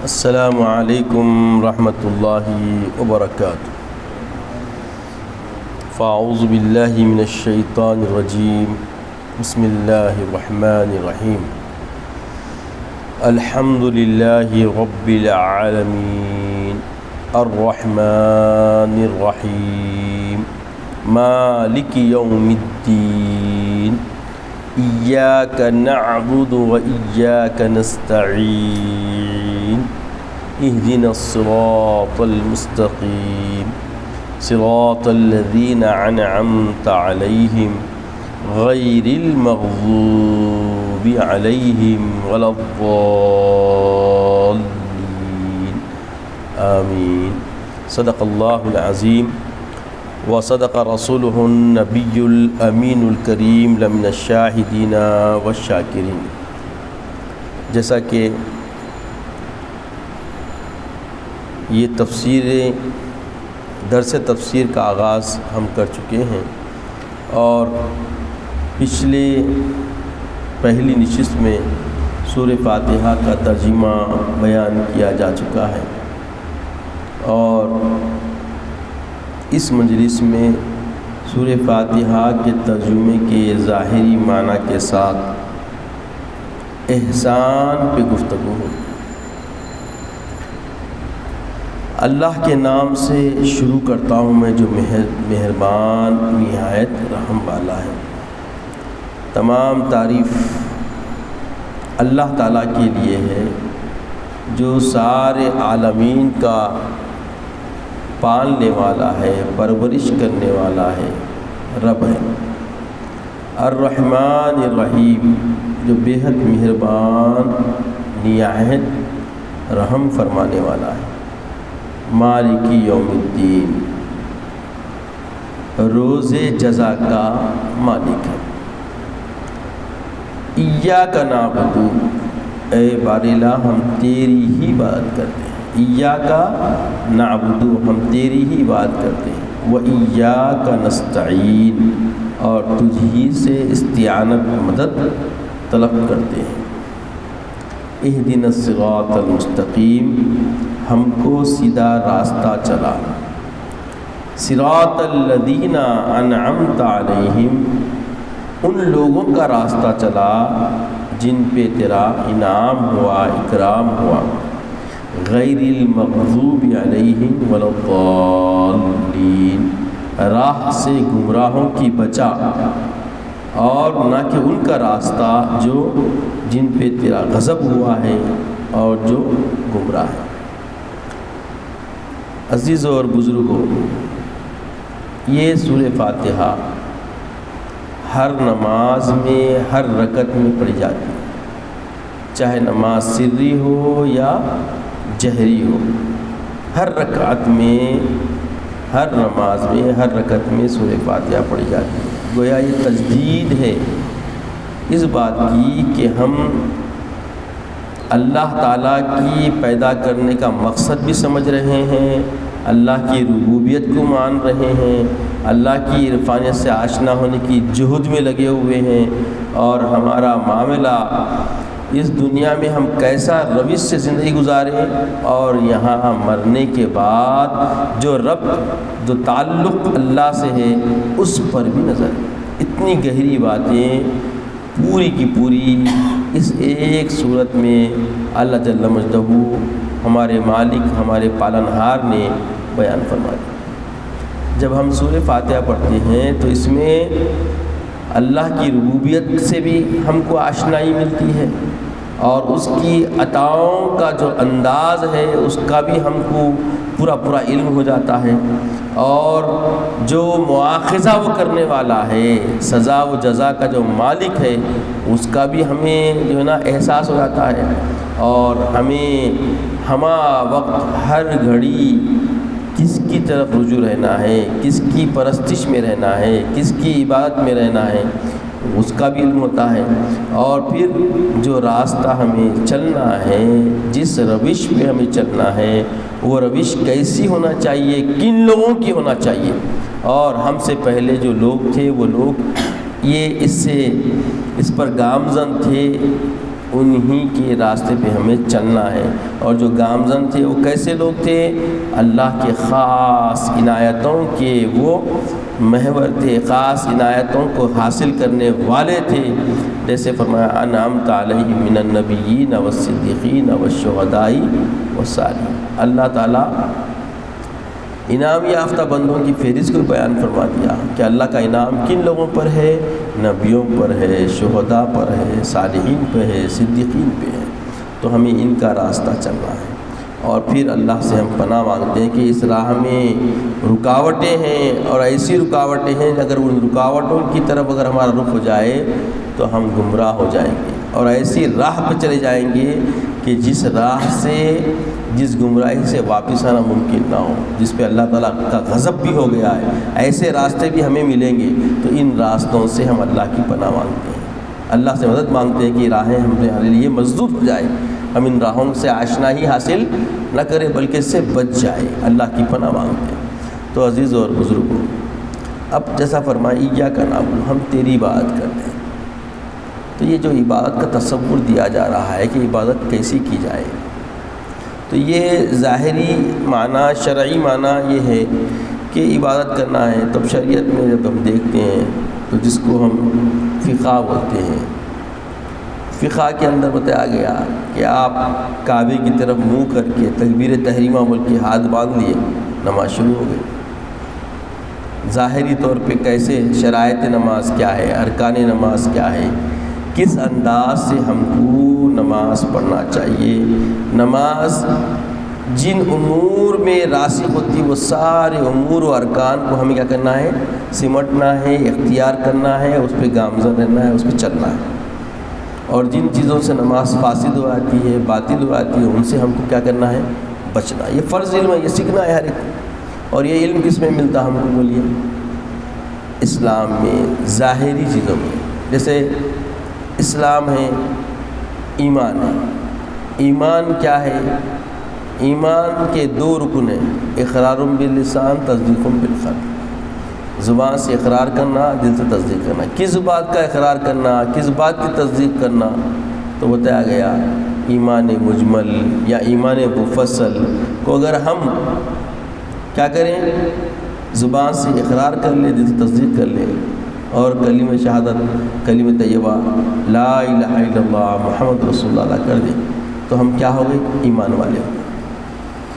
السلام علیکم ورحمۃ اللہ وبرکاتہ۔ فاعوذ باللہ من الشیطان الرجیم، بسم اللہ الرحمن الرحیم۔ الحمد للہ رب العالمین، الرحمن الرحیم، مالک یوم الدین، ایاک نعبد و ایاک نستعین، اہدنا الصراط المستقیم، صراط الذین انعمت علیہم غیر المغضوب علیہم ولا الضالین، آمین۔ صدق اللہ العظیم وصدق رسولہ النبی الامین الکریم لمن الشاہدین والشاکرین۔ جیسا کہ یہ درس تفسیر کا آغاز ہم کر چکے ہیں اور پہلی نشست میں سورہ فاتحہ کا ترجمہ بیان کیا جا چکا ہے، اور اس مجلس میں سورہ فاتحہ کے ترجمے کے ظاہری معنی کے ساتھ احسان پہ گفتگو ہو۔ اللہ کے نام سے شروع کرتا ہوں میں جو مہربان نہایت رحم والا ہے۔ تمام تعریف اللہ تعالیٰ کے لیے ہے جو سارے عالمین کا پالنے والا ہے، پرورش کرنے والا ہے، رب ہے۔ الرحمن الرحیم، جو بے حد مہربان نہایت رحم فرمانے والا ہے۔ مالک یوم الدین، روز جزا کا مالک ہے۔ ایاک نعبد، اے بارلا ہم تیری ہی عبادت کرتے ہیں۔ ایاک نعبد، ہم تیری ہی عبادت کرتے ہیں۔ وایاک نستعین، اور تجھ ہی سے استعانت مدد طلب کرتے ہیں۔ اہدنا الصراط المستقیم، ہم کو سیدھا راستہ چلا۔ صراط الذین انعمت علیہم، ان لوگوں کا راستہ چلا جن پہ تیرا انعام ہوا، اکرام ہوا۔ غیر المغضوب علیہم ولا الضالین، راہ سے گمراہوں کی بچا، اور نہ کہ ان کا راستہ جن پہ تیرا غضب ہوا ہے اور جو گمراہ ہے۔ عزیزوں اور بزرگوں، یہ سورہ فاتحہ ہر نماز میں ہر رکعت میں پڑھی جاتی ہے، چاہے نماز سری ہو یا جہری ہو۔ ہر رکعت میں، ہر نماز میں، ہر رکعت میں سورہ فاتحہ پڑھی جاتی ہے۔ گویا یہ تجدید ہے اس بات کی کہ ہم اللہ تعالیٰ کی پیدا کرنے کا مقصد بھی سمجھ رہے ہیں، اللہ کی ربوبیت کو مان رہے ہیں، اللہ کی عرفانیت سے آشنا ہونے کی جہد میں لگے ہوئے ہیں، اور ہمارا معاملہ اس دنیا میں ہم کیسا روش سے زندگی گزاریں، اور یہاں مرنے کے بعد جو جو تعلق اللہ سے ہے اس پر بھی نظر۔ اتنی گہری باتیں پوری کی پوری اس ایک صورت میں اللہ جل مجدہ ہمارے مالک، ہمارے پالنہار نے بیان فرما دی۔ جب ہم سورہ فاتحہ پڑھتے ہیں تو اس میں اللہ کی ربوبیت سے بھی ہم کو آشنائی ملتی ہے، اور اس کی عطاؤں کا جو انداز ہے اس کا بھی ہم کو پورا علم ہو جاتا ہے، اور جو مواخذہ وہ کرنے والا ہے، سزا و جزا کا جو مالک ہے، اس کا بھی ہمیں جو ہے نا احساس ہو جاتا ہے، اور ہمیں ہمہ وقت ہر گھڑی کس کی طرف رجوع رہنا ہے، کس کی پرستش میں رہنا ہے، کس کی عبادت میں رہنا ہے، اس کا بھی علم ہوتا ہے۔ اور پھر جو راستہ ہمیں چلنا ہے، جس روش پہ ہمیں چلنا ہے، وہ روش کیسی ہونا چاہیے، کن لوگوں کی ہونا چاہیے، اور ہم سے پہلے جو لوگ تھے وہ لوگ یہ اس پر گامزن تھے انہی کے راستے پہ ہمیں چلنا ہے۔ اور جو گامزن تھے وہ کیسے لوگ تھے؟ اللہ کے خاص عنایتوں کے وہ محور تھے، خاص عنایتوں کو حاصل کرنے والے تھے۔ جیسے فرمایا انعمت علیہم من النبیین والصدیقین والشہداء والصالحین۔ اللہ تعالیٰ انعام یافتہ بندوں کی فہرست کو بیان فرما دیا کہ اللہ کا انعام کن لوگوں پر ہے؟ نبیوں پر ہے، شہداء پر ہے، صالحین پہ ہے، صدیقین پہ ہے۔ تو ہمیں ان کا راستہ چلنا ہے، اور پھر اللہ سے ہم پناہ مانگتے ہیں کہ اس راہ میں رکاوٹیں ہیں، اور ایسی رکاوٹیں ہیں اگر ان رکاوٹوں کی طرف اگر ہمارا رخ ہو جائے تو ہم گمراہ ہو جائیں گے، اور ایسی راہ پہ چلے جائیں گے کہ جس راہ سے، جس گمراہی سے واپس آنا ممکن نہ ہو، جس پہ اللہ تعالیٰ کا غضب بھی ہو گیا ہے، ایسے راستے بھی ہمیں ملیں گے۔ تو ان راستوں سے ہم اللہ کی پناہ مانگتے ہیں، اللہ سے مدد مانگتے ہیں کہ راہیں ہمارے لیے مسدود ہو جائے، ہم ان راہوں سے آشنا ہی حاصل نہ کریں بلکہ اس سے بچ جائے، اللہ کی پناہ مانگتے ہیں۔ تو عزیز اور بزرگوں، اب جیسا فرمایا ایاک نعبد، ہم تیری عبادت کرتے ہیں۔ تو یہ جو عبادت کا تصور دیا جا رہا ہے کہ عبادت کیسی کی جائے، تو یہ ظاہری معنی، شرعی معنی یہ ہے کہ عبادت کرنا ہے۔ تب شریعت میں جب ہم دیکھتے ہیں تو جس کو ہم فقہ بولتے ہیں، فقہ کے اندر بتایا گیا کہ آپ کعبے کی طرف منہ کر کے تکبیر تحریمہ بول کے ہاتھ باندھ لیے، نماز شروع ہو گئی۔ ظاہری طور پہ کیسے، شرائط نماز کیا ہے، ارکان نماز کیا ہے، کس انداز سے ہم کو نماز پڑھنا چاہیے، نماز جن امور میں راسخ ہوتی وہ سارے امور و ارکان کو ہمیں کیا کرنا ہے، سمٹنا ہے، اختیار کرنا ہے، اس پہ گامزن رہنا ہے، اس پہ چلنا ہے۔ اور جن چیزوں سے نماز فاسد ہو آتی ہے، باطل ہو آتی ہے، ان سے ہم کو کیا کرنا ہے، بچنا۔ یہ فرض علم ہے، یہ سیکھنا ہے ہر ایک کو۔ اور یہ علم کس میں ملتا ہم کو بولیے؟ اسلام میں، ظاہری چیزوں میں۔ جیسے اسلام ہے، ایمان ہے۔ ایمان کیا ہے؟ ایمان کے دو رکن ہیں، اقرار باللسان، تصدیق بالقلب۔ زبان سے اقرار کرنا، دل سے تصدیق کرنا۔ کس بات کا اقرار کرنا، کس بات کی تصدیق کرنا؟ تو بتایا گیا ایمان مجمل یا ایمان مفصل کو اگر ہم کیا کریں، زبان سے اقرار کر لیں، دل سے تصدیق کر لیں، اور کلمہ شہادت، کلمہ طیبہ لا الہ الا اللہ محمد رسول اللہ ادا کر دیں، تو ہم کیا ہو گئے؟ ایمان والے ہو گئے۔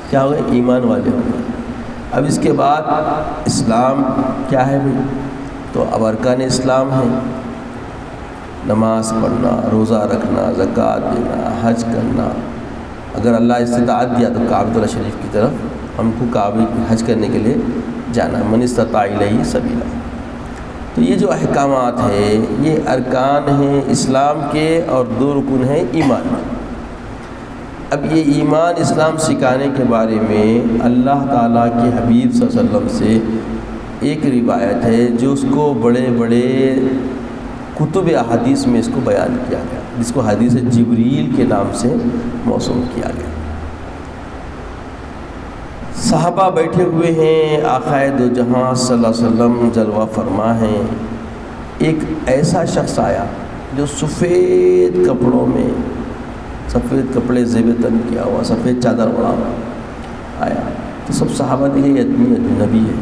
کیا ہو گئے؟ ایمان والے ہو گئے۔ اب اس کے بعد اسلام کیا ہے بھائی؟ تو اب ارکان اسلام ہے، نماز پڑھنا، روزہ رکھنا، زکوٰۃ دینا، حج کرنا۔ اگر اللہ استطاعت دیا تو کعبۃ اللہ شریف کی طرف ہم کو کعبے حج کرنے کے لیے جانا، من استطاع الیہ سبیلا۔ تو یہ جو احکامات ہیں یہ ارکان ہیں اسلام کے، اور دو رکن ہیں ایمان۔ اب یہ ایمان اسلام سکھانے کے بارے میں اللہ تعالیٰ کے حبیب صلی اللہ علیہ وسلم سے ایک روایت ہے جو اس کو بڑے بڑے کتب احادیث میں اس کو بیان کیا گیا، جس کو حدیث جبریل کے نام سے موسوم کیا گیا۔ صحابہ بیٹھے ہوئے ہیں، آقا دو جہاں صلی اللہ علیہ وسلم جلوہ فرما ہیں۔ ایک ایسا شخص آیا جو سفید کپڑوں میں، سفید کپڑے زیب تن کیا ہوا، سفید چادر اوڑا ہوا آیا، تو سب صحابہ دیکھے یہ آدمی اجنبی ہے،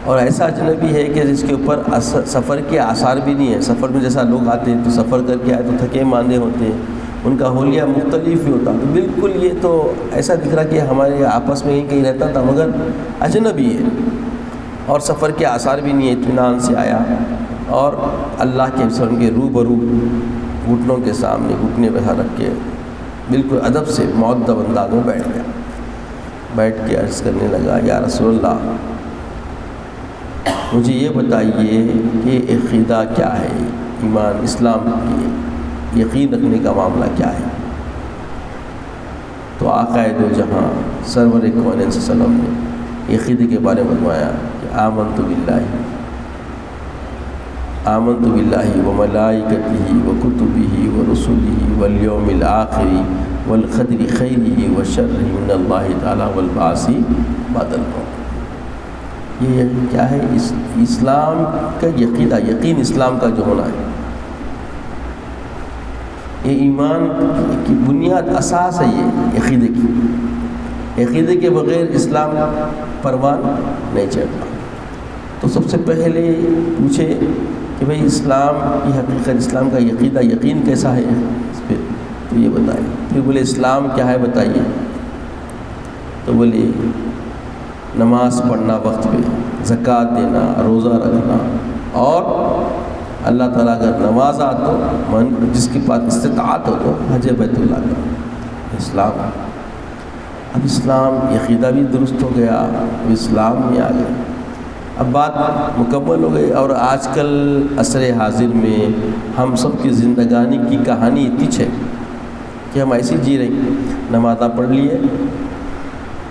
اور ایسا اجنبی ہے کہ جس کے اوپر سفر کے آثار بھی نہیں ہے۔ سفر میں جیسا لوگ آتے ہیں تو سفر کر کے آئے تو تھکے ماندے ہوتے ہیں، ان کا حلیہ مختلف ہی ہوتا، تو بالکل یہ تو ایسا دکھ رہا کہ ہمارے آپس میں کہیں رہتا تھا مگر اجنبی ہے، اور سفر کے آثار بھی نہیں ہے۔ اطمینان سے آیا اور اللہ کے رسول کے روبرو گھٹنوں کے سامنے گھٹنے پہ رکھ کے بالکل ادب سے مؤدب انداز میں بیٹھ گیا۔ بیٹھ کے عرض کرنے لگا، یا رسول اللہ مجھے یہ بتائیے کہ عقیدہ کیا ہے، ایمان اسلام کی یقین رکھنے کا معاملہ کیا ہے؟ تو آقا دو جہاں سرور کونین صلی اللہ علیہ وسلم نے عقیدے کے بارے میں بتایا کہ آمنت باللہ وملائکتہ وکتبہ ورسلہ والیوم الآخر والقدر خیرہ وشرہ من اللہ تعالی والبعث بعد الموت۔ یہ کیا ہے؟ اسلام کا عقیدہ، یقین اسلام کا جو ہونا ہے۔ یہ ایمان کی بنیاد اساس ہے، یہ عقیدے کی، عقیدے کے بغیر اسلام پروان نہیں چڑھتا۔ تو سب سے پہلے پوچھے کہ بھئی اسلام کی حقیقت، اسلام کا عقیدہ، یقین کیسا ہے اس پہ، تو یہ بتائیں۔ پھر بولے اسلام کیا ہے بتائیے، تو بولے نماز پڑھنا وقت پہ، زکوٰۃ دینا، روزہ رکھنا، اور اللہ تعالیٰ اگر نوازا تو جس کے پاس استطاعت ہو تو حج بیت اللہ کا اسلام۔ اب اسلام عقیدہ بھی درست ہو گیا، اب اسلام میں آ گیا، اب بات مکمل ہو گئی۔ اور آج کل عصر حاضر میں ہم سب کی زندگانی کی کہانی اتنی ہے کہ ہم ایسی جی رہے، نمازہ پڑھ لیے،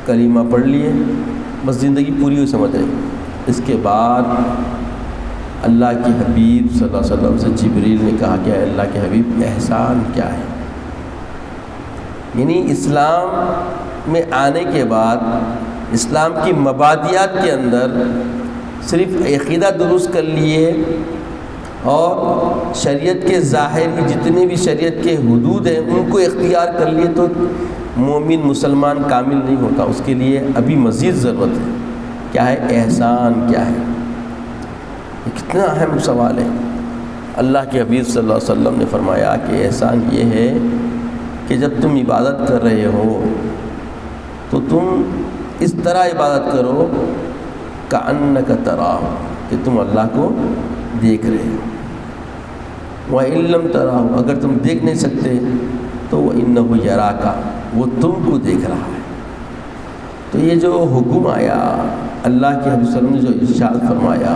کلمہ پڑھ لیے، بس زندگی پوری ہوئی سمجھ رہے۔ اس کے بعد اللہ کے حبیب صلی اللہ علیہ وسلم سے جبریل نے کہا کہ اللہ کے حبیب احسان کیا ہے؟ یعنی اسلام میں آنے کے بعد اسلام کی مبادیات کے اندر صرف عقیدہ درست کر لیے اور شریعت کے ظاہری جتنے بھی شریعت کے حدود ہیں ان کو اختیار کر لیے تو مومن مسلمان کامل نہیں ہوتا، اس کے لیے ابھی مزید ضرورت ہے۔ کیا ہے احسان؟ کیا ہے؟ یہ کتنا اہم سوال ہے۔ اللہ کے حبیب صلی اللہ علیہ وسلم نے فرمایا کہ احسان یہ ہے کہ جب تم عبادت کر رہے ہو تو تم اس طرح عبادت کرو کأنک تراہ، کہ تم اللہ کو دیکھ رہے ہو، وَإِن لَّمْ تَرَاهُ، اگر تم دیکھ نہیں سکتے تو وَإِنَّهُ يَرَاكَ، وہ تم کو دیکھ رہا ہے۔ تو یہ جو حکم آیا اللہ کے حبیب صلی اللہ علیہ وسلم نے جو ارشاد فرمایا،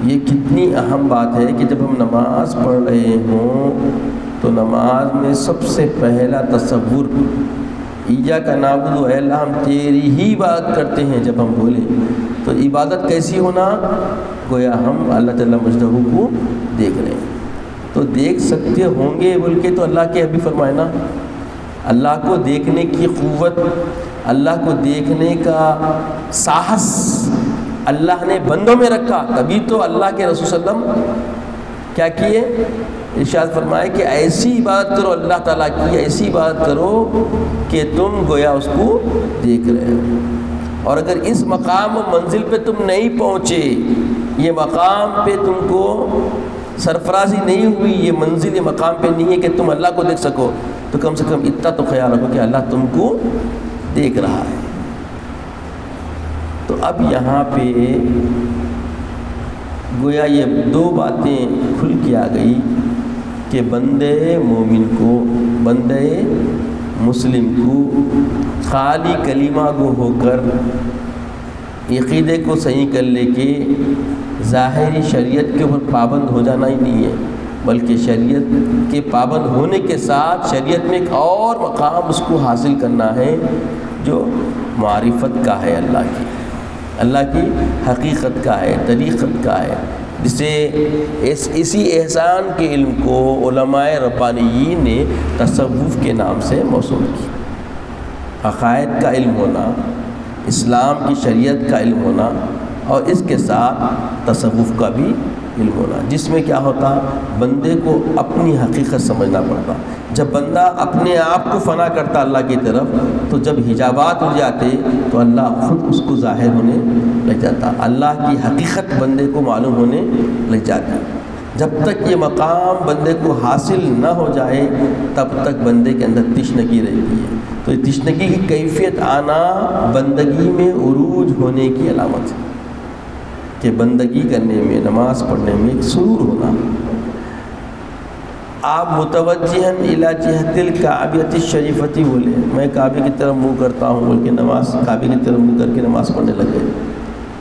یہ کتنی اہم بات ہے کہ جب ہم نماز پڑھ رہے ہوں تو نماز میں سب سے پہلا تصور ایاک نعبد، اے اللہ ہم تیری ہی عبادت کرتے ہیں جب ہم بولیں تو عبادت کیسی ہونا؟ گویا ہم اللہ تعالیٰ مجدہ کو دیکھ رہے ہیں۔ تو دیکھ سکتے ہوں گے بول کے تو اللہ کے حبیب فرمائے نا، اللہ کو دیکھنے کی قوت، اللہ کو دیکھنے کا ساہس اللہ نے بندوں میں رکھا، تبھی تو اللہ کے رسول صلی اللہ علیہ وسلم کیا کیے؟ ارشاد فرمائے کہ ایسی عبادت کرو اللہ تعالیٰ کی، ایسی عبادت کرو کہ تم گویا اس کو دیکھ رہے ہو۔ اور اگر اس مقام و منزل پہ تم نہیں پہنچے، یہ مقام پہ تم کو سرفرازی نہیں ہوئی، یہ منزل یہ مقام پہ نہیں ہے کہ تم اللہ کو دیکھ سکو، تو کم سے کم اتنا تو خیال رکھو کہ اللہ تم کو دیکھ رہا ہے۔ تو اب یہاں پہ گویا یہ دو باتیں کھل کے آ گئی کہ بندے مومن کو، بندے مسلم کو خالی کلمہ گو ہو کر عقیدے کو صحیح کر لے کے ظاہری شریعت کے اوپر پابند ہو جانا ہی نہیں ہے، بلکہ شریعت کے پابند ہونے کے ساتھ شریعت میں ایک اور مقام اس کو حاصل کرنا ہے جو معرفت کا ہے، اللہ کی حقیقت کا ہے، طریقت کا ہے، جسے اسی احسان کے علم کو علماء ربانیین نے تصوف کے نام سے موسوم کیا۔ عقائد کا علم ہونا، اسلام کی شریعت کا علم ہونا، اور اس کے ساتھ تصوف کا بھی علم ہونا، جس میں کیا ہوتا؟ بندے کو اپنی حقیقت سمجھنا پڑتا۔ جب بندہ اپنے آپ کو فنا کرتا اللہ کی طرف تو جب حجابات اٹھ جاتے تو اللہ خود اس کو ظاہر ہونے لگ جاتا، اللہ کی حقیقت بندے کو معلوم ہونے لگ جاتی۔ جب تک یہ مقام بندے کو حاصل نہ ہو جائے تب تک بندے کے اندر تشنگی رہتی ہے۔ تو یہ تشنگی کی کیفیت آنا بندگی میں عروج ہونے کی علامت ہے کہ بندگی کرنے میں، نماز پڑھنے میں ایک سرور ہونا۔ آپ متوجہن الی جہت الکعبۃ الشریفۃ بولے، میں کعبے کی طرف منہ کرتا ہوں بول کے نماز، کعبے کی طرف منہ کر کے نماز پڑھنے لگے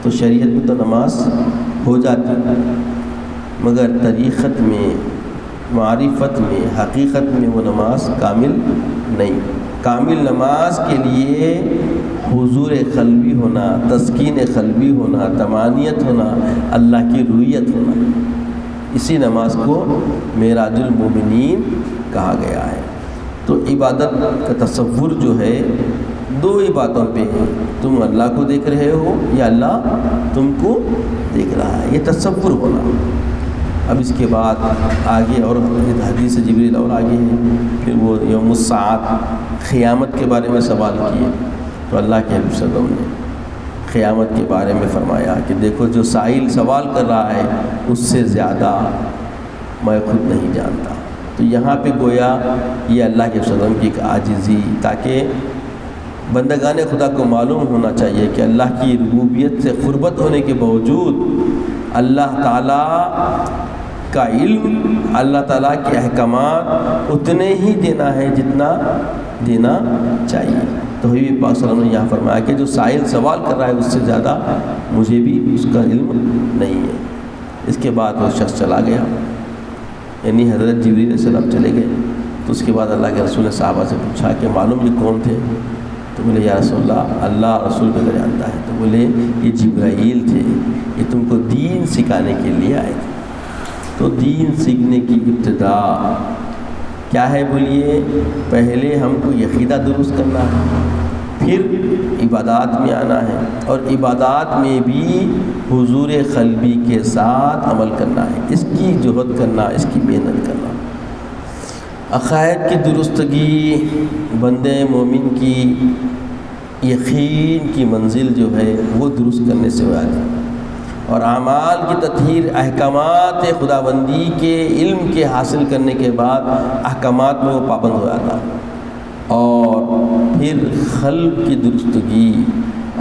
تو شریعت میں تو نماز ہو جاتی، مگر طریقت میں، معرفت میں، حقیقت میں وہ نماز کامل نہیں۔ کامل نماز کے لیے حضور قلبی ہونا، تسکین قلبی ہونا، طمانینت ہونا، اللہ کی رویت ہونا، اسی نماز کو معراج المومنین کہا گیا ہے۔ تو عبادت کا تصور جو ہے دو ہی باتوں پہ ہے، تم اللہ کو دیکھ رہے ہو یا اللہ تم کو دیکھ رہا ہے، یہ تصور ہونا۔ اب اس کے بعد آگے اور حدیث جبریل اور آگے ہے، پھر وہ یوم الساعت قیامت کے بارے میں سوال کیے، تو اللہ کے حبیب صلی اللہ علیہ وسلم نے قیامت کے بارے میں فرمایا کہ دیکھو جو سائل سوال کر رہا ہے اس سے زیادہ میں خود نہیں جانتا۔ تو یہاں پہ گویا یہ اللہ کے وسلم کی ایک عاجزی، تاکہ بندگان خدا کو معلوم ہونا چاہیے کہ اللہ کی ربوبیت سے قربت ہونے کے باوجود اللہ تعالیٰ کا علم، اللہ تعالیٰ کے احکامات اتنے ہی دینا ہے جتنا دینا چاہیے۔ تو حبیب پاک صلی اللہ علیہ وسلم نے یہاں فرمایا کہ جو سائل سوال کر رہا ہے اس سے زیادہ مجھے بھی اس کا علم نہیں ہے۔ اس کے بعد وہ شخص چلا گیا، یعنی حضرت جبریل علیہ السلام چلے گئے۔ تو اس کے بعد اللہ کے رسول نے صحابہ سے پوچھا کہ معلوم یہ کون تھے؟ تو بولے یا رسول اللہ رسول کو جانتا ہے۔ تو بولے یہ جبرائیل تھے، یہ تم کو دین سکھانے کے لیے آئے تھے۔ تو دین سیکھنے کی ابتدا کیا ہے بولیے؟ پہلے ہم کو عقیدہ درست کرنا ہے، پھر عبادات میں آنا ہے، اور عبادات میں بھی حضور قلبی کے ساتھ عمل کرنا ہے، اس کی جہد کرنا، اس کی محنت کرنا۔ عقائد کی درستگی بندے مومن کی یقین کی منزل جو ہے وہ درست کرنے سے ہو آتی ہے، اور اعمال کی تطہیر احکامات خداوندی کے علم کے حاصل کرنے کے بعد احکامات میں وہ پابند ہو جاتا ہے، اور پھر قلب کی درستگی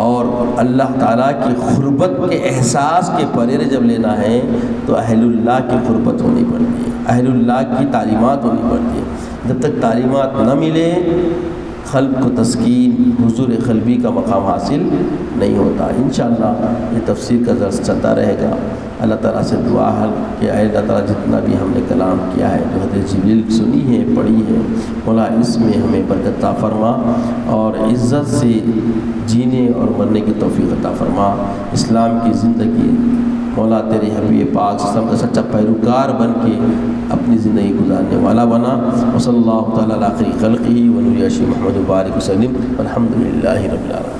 اور اللہ تعالیٰ کی قربت کے احساس کے پرہیز جب لینا ہے تو اہل اللہ کی قربت ہونی پڑتی ہے، اہل اللہ کی تعلیمات ہونی پڑتی ہے۔ جب تک تعلیمات نہ ملے قلب کو تسکین، حضور قلبی کا مقام حاصل نہیں ہوتا۔ انشاءاللہ یہ تفسیر کا درس چلتا رہے گا۔ اللہ تعالیٰ سے دعا ہے کہ اے اللہ تعالیٰ جتنا بھی ہم نے کلام کیا ہے، جو حدیث جبریل سنی ہے، پڑھی ہے، مولا اس میں ہمیں برکت عطا فرما اور عزت سے جینے اور مرنے کی توفیق عطا فرما۔ اسلام کی زندگی مولا تیرے حبیب پاک صلی اللہ علیہ وسلم کا سچا پیروکار بن کے اپنی زندگی گزارنے والا بنا۔ وصلی اللہ تعالیٰ علی خیر خلقہ ونور عرشہ محمد بارک وسلم والحمد للہ رب العالمین۔